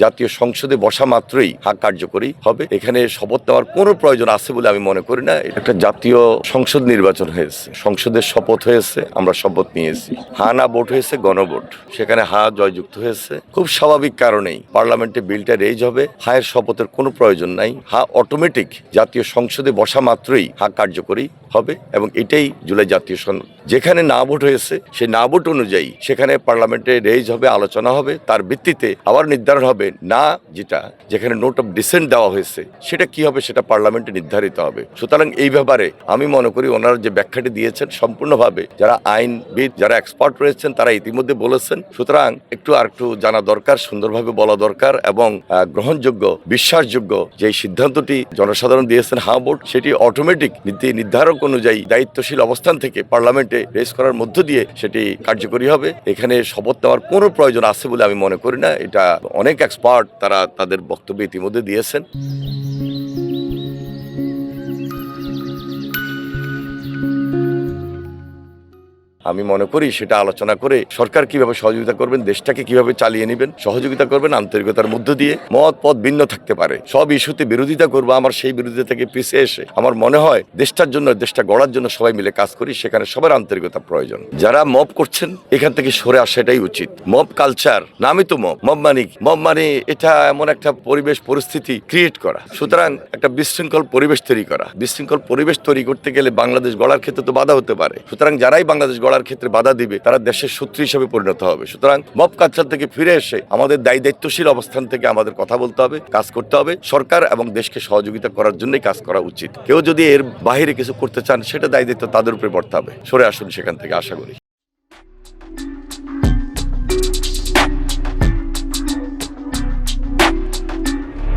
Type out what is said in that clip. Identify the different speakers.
Speaker 1: জাতীয় সংসদে বসা মাত্রই কার্যকরী হবে। এখানে শপথ নেওয়ার কোনো প্রয়োজন আছে বলে আমি মনে করি না। একটা জাতীয় সংসদ নির্বাচন হয়েছে, সংসদের শপথ হয়েছে, আমরা শপথ নিয়েছি। না ভোট হয়েছে গণভোট, সেখানে জয়যুক্ত হয়েছে। খুব স্বাভাবিক কারণেই পার্লামেন্টে বিলটা রেজ হবে। এর শপথের কোনো প্রয়োজন নাই। অটোমেটিক জাতীয় সংসদে বসা মাত্রই কার্যকরী হবে এবং এটাই জুলাই জাতীয় সনদ। যেখানে না ভোট হয়েছে সেই না ভোট অনুযায়ী সেখানে পার্লামেন্টে রেজ হবে, আলোচনা হবে, তার ভিত্তিতে আবার নির্ধারণ হবে। না যেখানে নোট অফ ডিসেন্ট দেওয়া হয়েছে সেটা কি হবে সেটা পার্লামেন্টে নির্ধারিত হবে। সুতরাং এই ব্যাপারে আমি মনে করি ওনারা যে ব্যাখ্যাটি দিয়েছেন সম্পূর্ণভাবে যারা আইনবিদ, যারা এক্সপার্ট রয়েছেন তারা ইতিমধ্যে বলেছেন। সুতরাং একটু জানা দরকার, সুন্দরভাবে বলা দরকার এবং গ্রহণযোগ্য, বিশ্বাসযোগ্য যে সিদ্ধান্তটি জনসাধারণ দিয়েছেন ভোট, সেটি অটোমেটিক নীতি নির্ধারক অনুযায়ী দায়িত্বশীল অবস্থান থেকে পার্লামেন্টে রেজ করার মধ্য দিয়ে সেটি কার্যকরী হবে। এখানে শপথ নেওয়ার কোনো প্রয়োজন আছে বলে আমি মনে করি না। এটা অনেক এক্সপার্ট তারা তাদের বক্তব্য ইতিমধ্যে দিয়েছেন। আমি মনে করি সেটা আলোচনা করে সরকার কিভাবে সহযোগিতা করবেন, দেশটাকে কিভাবে চালিয়ে নেবেন, সহযোগিতা করবেন আন্তরিকতার মধ্য দিয়ে। মত পথ ভিন্ন থাকতে পারে, সব ইস্যুতে বিরোধিতা করবো, আমার সেই বিরোধিতা থেকে পিছিয়ে এসে আমার মনে হয় দেশটার জন্য, দেশটা গড়ার জন্য সবাই মিলে কাজ করি। সেখানে সবার আন্তরিকতা প্রয়োজন। যারা মব করছেন এখান থেকে সরে আসা এটাই উচিত। মব কালচার নামই তো মব মানে এটা এমন একটা পরিবেশ পরিস্থিতি ক্রিয়েট করা। সুতরাং একটা বিশৃঙ্খল পরিবেশ তৈরি করা। বিশৃঙ্খল পরিবেশ তৈরি করতে গেলে বাংলাদেশ গড়ার ক্ষেত্রে তো বাধা হতে পারে। সুতরাং যারাই বাংলাদেশ গড়ার ক্ষেত্রে বাধা দিবে তারা দেশের শত্রু হিসেবে পরিণত হবে। সুতরাং মব কালচার থেকে ফিরে এসে আমাদের দায়িত্বশীল অবস্থান থেকে আমাদের কথা বলতে হবে, কাজ করতে হবে। সরকার এবং দেশকে সহযোগিতা করার জন্যই কাজ করা উচিত। কেউ যদি এর বাইরে কিছু করতে চান সেটা দায়িত্ব তাদের উপরে বর্তাবে। সরে আসুন সেখান থেকে, আশা করি।